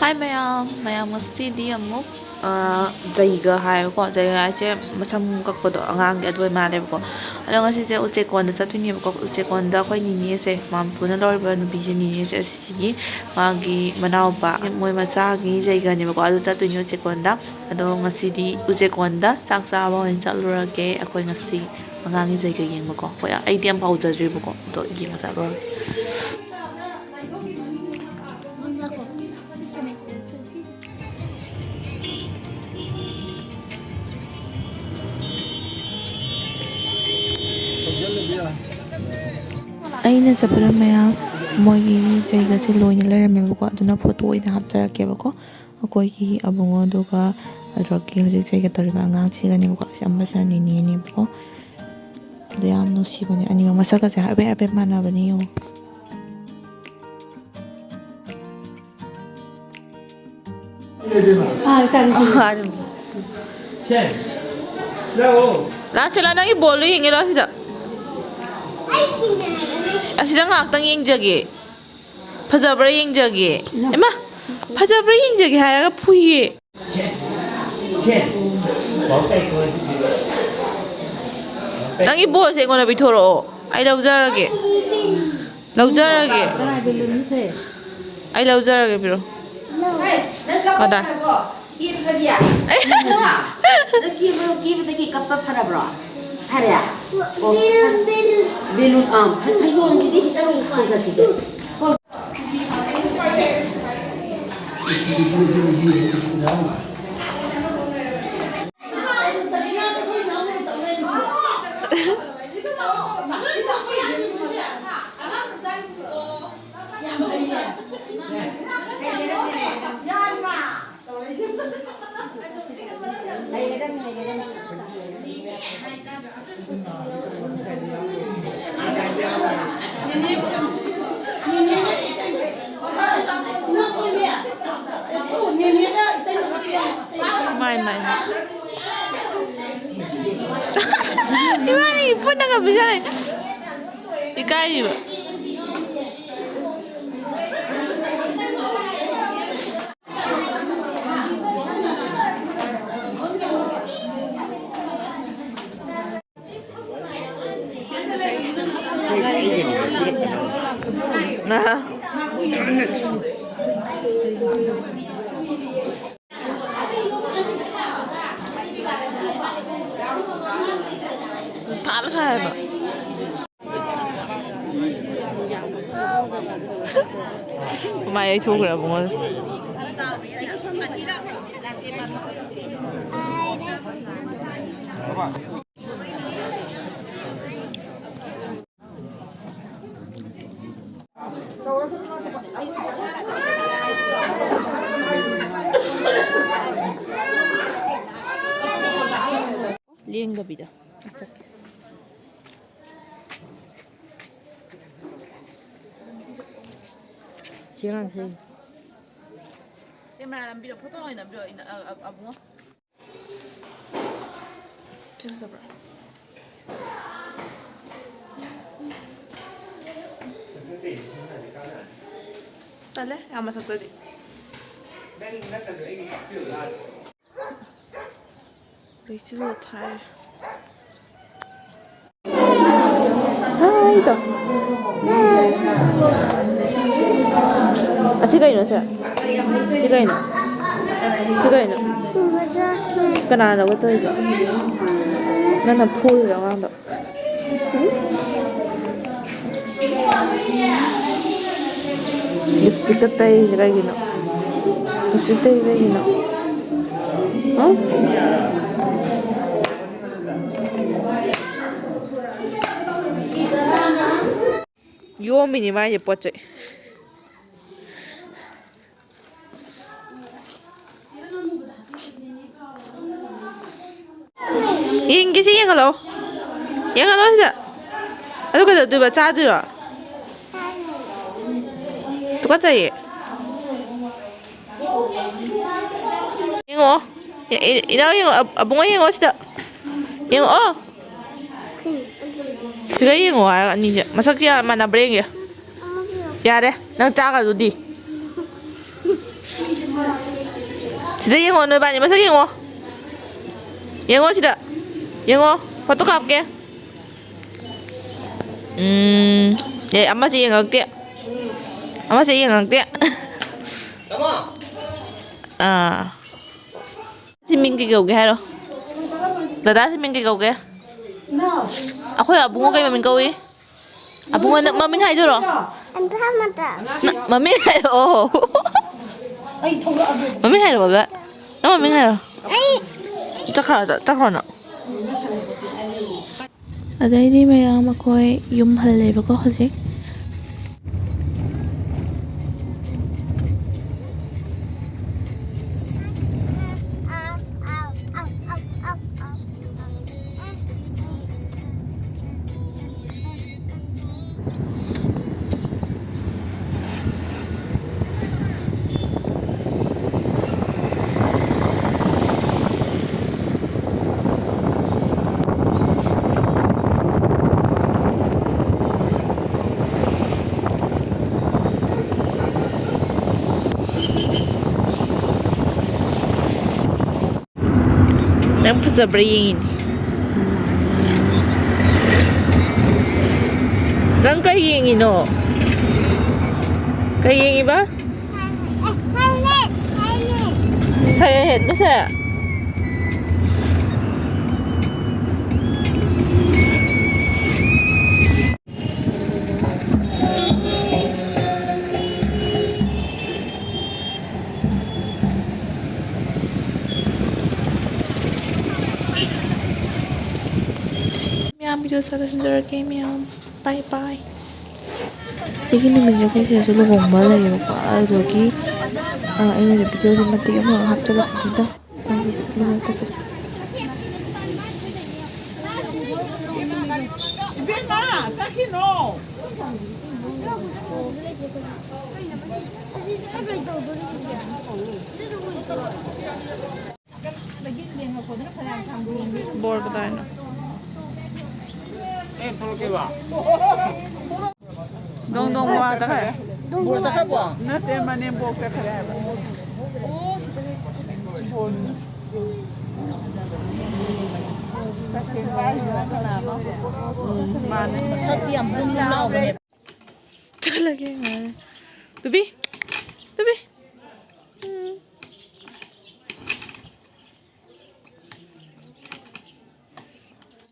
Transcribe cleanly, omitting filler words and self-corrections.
Hi mayam ngasti amuk Jeiga haibako Jeiga haise masam kakpado angang adoi malebako ado ngasi se uchekonda chattuinebako uchekonda akhoi nini se mampuna loriba nupi se nini se asigi magi manaupa moi machagi Jeiga nebako ado chattuine uchekonda ado ngasidi uchekonda chak chaba oin chatlurage akhoi ngasi angangi Jeiga yengbako hoi aidi am paujadribako to yeng chatlurage ꯑꯩꯅ ꯆꯠꯄꯗ ꯃꯌꯥꯝ ꯃꯣꯏꯒꯤ ꯖꯩꯒꯁꯦ ꯂꯣꯏꯅ ꯂꯩꯔꯝꯃꯦꯕꯀꯣ ꯑꯗꯨꯅ photo ꯑꯣꯏꯅ ꯍꯥꯞꯆꯔꯛꯀꯦꯕꯀꯣ ꯑꯩꯈꯣꯏꯒꯤ ꯑꯕꯨꯡꯉꯣ ꯑꯗꯨꯒ ꯑꯗꯨꯒꯤ ꯍꯧꯖꯤꯛ ꯖꯩꯒ ꯇꯧꯔꯤꯕ ꯑꯉꯥꯡꯁꯤꯒꯅꯦꯕꯀꯣ ꯑꯃꯁꯤꯅ ꯅꯤꯅꯦꯅꯦꯕꯀꯣ ꯑꯗꯨ ꯌꯥꯝ ꯅꯨꯡꯁꯤꯕꯅꯦ ꯑꯅꯤꯃꯛ ꯃꯁꯛꯀꯁꯦ ꯍꯥꯏꯐꯦꯠ ꯍꯥꯏꯐꯦꯠ ꯃꯥꯟꯅꯕꯅꯦ ꯌꯦꯡꯉꯣ ꯂꯥꯛꯁꯤꯂꯥ ꯅꯪꯒꯤ ꯕꯣꯜꯗꯣ ꯌꯦꯡꯒꯦ ꯂꯥꯛ ꯁꯤꯗ ꯑꯁꯤꯗ ꯉꯥꯛꯇꯪ ꯌꯦꯡꯖꯒꯦ ꯐꯖꯕ꯭ꯔꯥ ꯌꯦꯡꯖꯒꯦ ꯏꯃꯥ ꯐꯖꯕ꯭ꯔꯥ ꯌꯦꯡꯖꯒꯦ ꯍꯥꯏꯔꯒ ꯐꯨꯏꯌꯦ ꯅꯪꯒꯤ ꯕꯣꯜꯁꯦ ꯑꯩꯉꯣꯟꯗ ꯄꯤꯊꯣꯔꯛꯑꯣ ꯑꯩ ꯂꯧꯖꯔꯒꯦ ꯑꯩ ꯂꯧꯖꯔꯒꯦ ꯄꯤꯔꯣ ꯀꯗꯥꯏ Hari belum belum jadi Main. Gimana pun nggak bisa nih. Ikai juga. Nah. Taruh Mày thu rồi bụng ơi. Liang gabi dah. Acak. Siang sih. Kamera ambil foto ini ambil abang. Terus apa? Tale, yang masak tadi. Rachel Thai. Hai itu. Chiga ino sih. Chiga ino. Kenapa aku tuh itu? Nana pool yang ada. Lipstick tay chiga ino. Lipstick tay chiga ino. Hah? Yo minimal je pocek. Yang sih yang kalau sih, aduh kata tuh baca tuh ya, tuh kata ya, yang abang yang sih dah, yang Siga yengo ay ni ja. Masak ya mana breng ya? Ya deh, nang caga tuh di. 진짜 영어 너 많이 마사 영어. 영어 진짜. 영어 포토 갈게. 예, 엄마 씨 영어 어때? 엄마 씨 영어 어때? À xin mình cái gầu ghê rồi đã xin mình cái gầu ghê à khôi à bung cái mà mình câu đi à bung cái mà mình hay chưa rồi mà mình hay rồi mà mình hay rồi vậy nó mà mình hay rồi chắc rồi nè ở đây đi mày mà coi yum hal lấy vào có gì Then put the brains. Đang cái gì nó? Cái gì ba? Thay hết nó sẽ. Video sa Messenger game yang bye bye. Sige naman dyan kasi sa lubong malay ko adogi ini video sa mati mo haptalak dito. Pag-isip mo kasi. Bema, tá aqui não. Board tayo na. Dong mo ata ka eh. Bursa ka po. Nate manem bok sa kare. Oh, sa kare. Bon. Sathiba, bumulaw mo. Talaga nga. Tubi? Tubi?